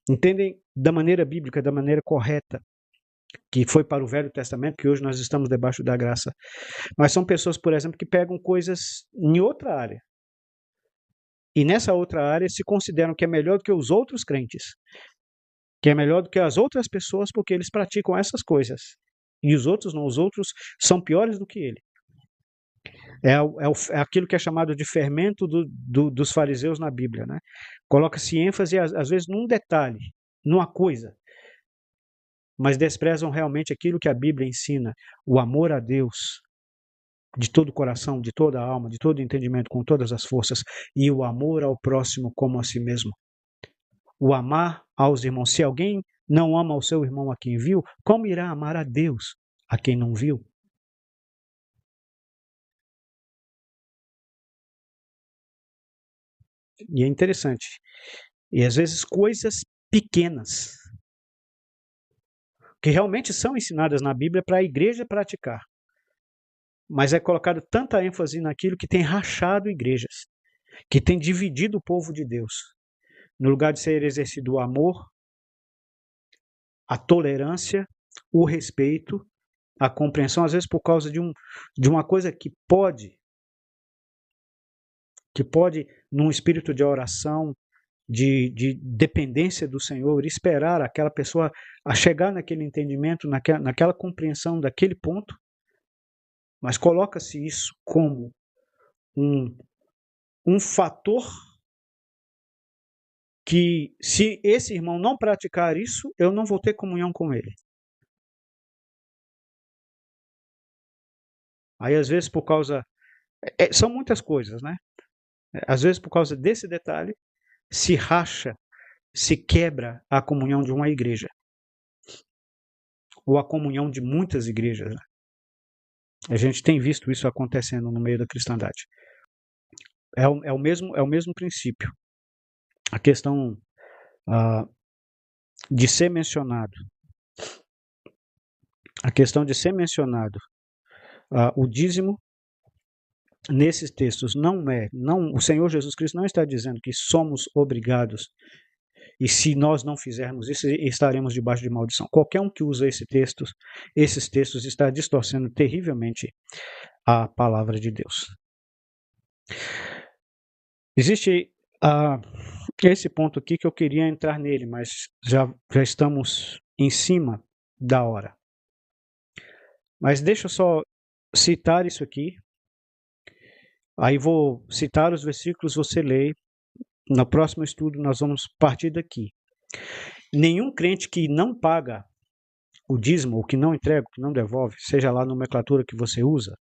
entendem da maneira bíblica, da maneira correta, que foi para o Velho Testamento, que hoje nós estamos debaixo da graça. Mas são pessoas, por exemplo, que pegam coisas em outra área. E nessa outra área se consideram que é melhor do que os outros crentes, que é melhor do que as outras pessoas porque eles praticam essas coisas. E os outros não, os outros são piores do que ele. É aquilo que é chamado de fermento dos fariseus na Bíblia, né? Coloca-se ênfase, às vezes, num detalhe, numa coisa, mas desprezam realmente aquilo que a Bíblia ensina, o amor a Deus, de todo o coração, de toda a alma, de todo o entendimento, com todas as forças, e o amor ao próximo como a si mesmo. O amar aos irmãos. Se alguém não ama ao seu irmão a quem viu, como irá amar a Deus a quem não viu? E é interessante. E às vezes coisas pequenas, que realmente são ensinadas na Bíblia para a igreja praticar. Mas é colocado tanta ênfase naquilo que tem rachado igrejas, que tem dividido o povo de Deus. No lugar de ser exercido o amor, a tolerância, o respeito, a compreensão, às vezes por causa de uma coisa num espírito de oração, de dependência do Senhor, esperar aquela pessoa a chegar naquele entendimento, naquela compreensão daquele ponto, mas coloca-se isso como um fator que, se esse irmão não praticar isso, eu não vou ter comunhão com ele. Aí, às vezes, por causa... são muitas coisas, né? Às vezes, por causa desse detalhe, se racha, se quebra a comunhão de uma igreja. Ou a comunhão de muitas igrejas, né? A gente tem visto isso acontecendo no meio da cristandade. É o mesmo princípio. A questão de ser mencionado. A questão de ser mencionado o dízimo nesses textos não, o Senhor Jesus Cristo não está dizendo que somos obrigados e se nós não fizermos isso estaremos debaixo de maldição. Qualquer um que usa esses textos está distorcendo terrivelmente a palavra de Deus. Existe esse ponto aqui que eu queria entrar nele, mas já estamos em cima da hora. Mas deixa eu só citar isso aqui. Aí vou citar os versículos, você lê. No próximo estudo nós vamos partir daqui. Nenhum crente que não paga o dízimo, ou que não entrega, que não devolve, seja lá a nomenclatura que você usa,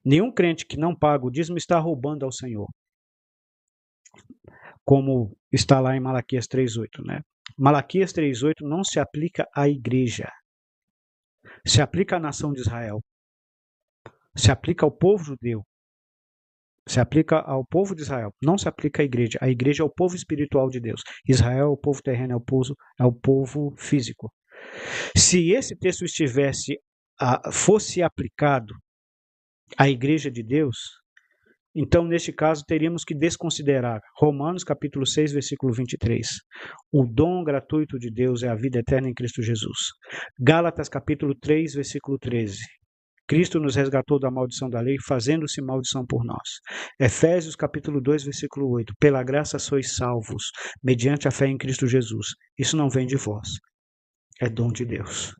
nenhum crente que não paga o dízimo está roubando ao Senhor. Como está lá em Malaquias 3:8, né? Malaquias 3:8 não se aplica à igreja. Se aplica à nação de Israel. Se aplica ao povo judeu. Se aplica ao povo de Israel. Não se aplica à igreja. A igreja é o povo espiritual de Deus. Israel é o povo terreno, é o povo físico. Se esse texto fosse aplicado à igreja de Deus, então, neste caso, teríamos que desconsiderar Romanos capítulo 6, versículo 23. O dom gratuito de Deus é a vida eterna em Cristo Jesus. Gálatas capítulo 3, versículo 13. Cristo nos resgatou da maldição da lei, fazendo-se maldição por nós. Efésios capítulo 2, versículo 8. Pela graça sois salvos, mediante a fé em Cristo Jesus. Isso não vem de vós, é dom de Deus.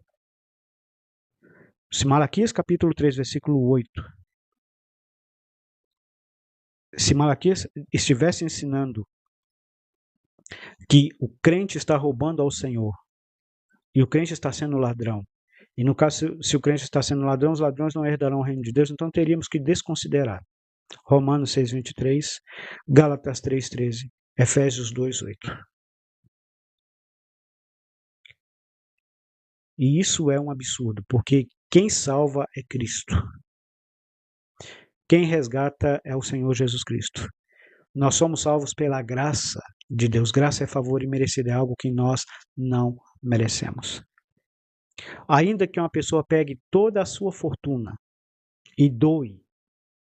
Se Malaquias capítulo 3, versículo 8, se Malaquias estivesse ensinando que o crente está roubando ao Senhor e o crente está sendo ladrão, e no caso, se o crente está sendo ladrão, os ladrões não herdarão o reino de Deus, então teríamos que desconsiderar Romanos 6, 23, Gálatas 3, 13, Efésios 2, 8. E isso é um absurdo, porque quem salva é Cristo. Quem resgata é o Senhor Jesus Cristo. Nós somos salvos pela graça de Deus. Graça é favor imerecido, é algo que nós não merecemos. Ainda que uma pessoa pegue toda a sua fortuna e doe,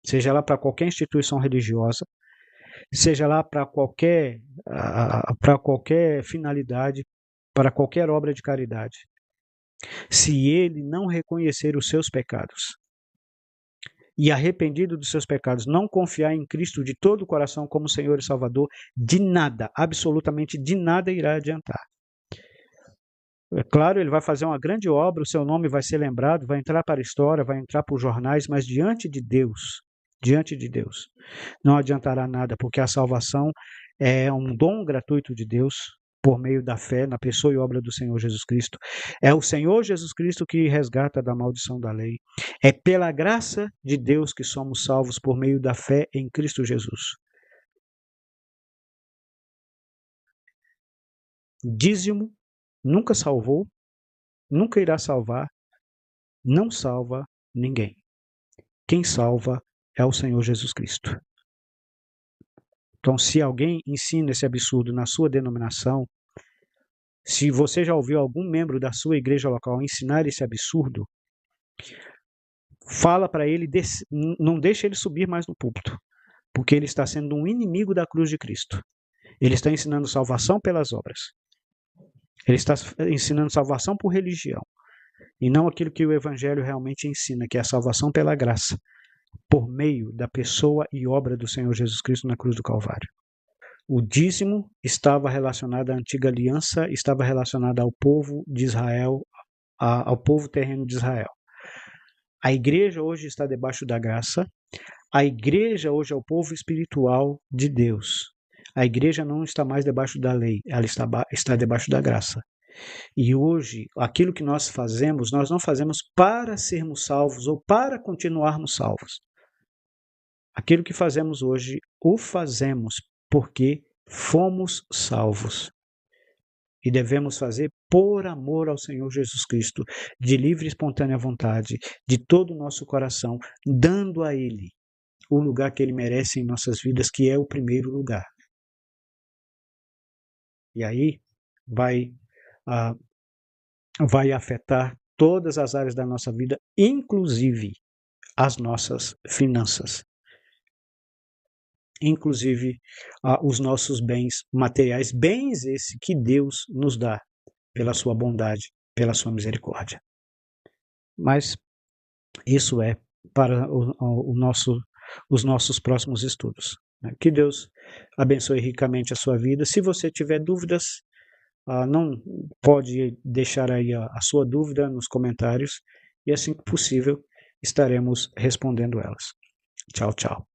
seja lá para qualquer instituição religiosa, seja lá para qualquer finalidade, para qualquer obra de caridade, se ele não reconhecer os seus pecados e arrependido dos seus pecados, não confiar em Cristo de todo o coração como Senhor e Salvador, de nada, absolutamente de nada irá adiantar. É claro, ele vai fazer uma grande obra, o seu nome vai ser lembrado, vai entrar para a história, vai entrar para os jornais, mas diante de Deus, não adiantará nada, porque a salvação é um dom gratuito de Deus por meio da fé na pessoa e obra do Senhor Jesus Cristo. É o Senhor Jesus Cristo que resgata da maldição da lei. É pela graça de Deus que somos salvos por meio da fé em Cristo Jesus. Dízimo nunca salvou, nunca irá salvar, não salva ninguém. Quem salva é o Senhor Jesus Cristo. Então, se alguém ensina esse absurdo na sua denominação, se você já ouviu algum membro da sua igreja local ensinar esse absurdo, fala para ele, não deixe ele subir mais no púlpito, porque ele está sendo um inimigo da cruz de Cristo. Ele está ensinando salvação pelas obras. Ele está ensinando salvação por religião, e não aquilo que o Evangelho realmente ensina, que é a salvação pela graça, por meio da pessoa e obra do Senhor Jesus Cristo na cruz do Calvário. O dízimo estava relacionado à antiga aliança, estava relacionado ao povo de Israel, ao povo terreno de Israel. A igreja hoje está debaixo da graça, a igreja hoje é o povo espiritual de Deus. A igreja não está mais debaixo da lei, ela está debaixo da graça. E hoje, aquilo que nós fazemos, nós não fazemos para sermos salvos ou para continuarmos salvos. Aquilo que fazemos hoje, o fazemos porque fomos salvos. E devemos fazer por amor ao Senhor Jesus Cristo, de livre e espontânea vontade, de todo o nosso coração, dando a Ele o lugar que Ele merece em nossas vidas, que é o primeiro lugar. E aí vai afetar todas as áreas da nossa vida, inclusive as nossas finanças. Inclusive os nossos bens materiais, bens esse que Deus nos dá pela sua bondade, pela sua misericórdia. Mas isso é para os nossos próximos estudos. Que Deus abençoe ricamente a sua vida. Se você tiver dúvidas, não pode deixar aí a sua dúvida nos comentários e assim que possível estaremos respondendo elas. Tchau, tchau.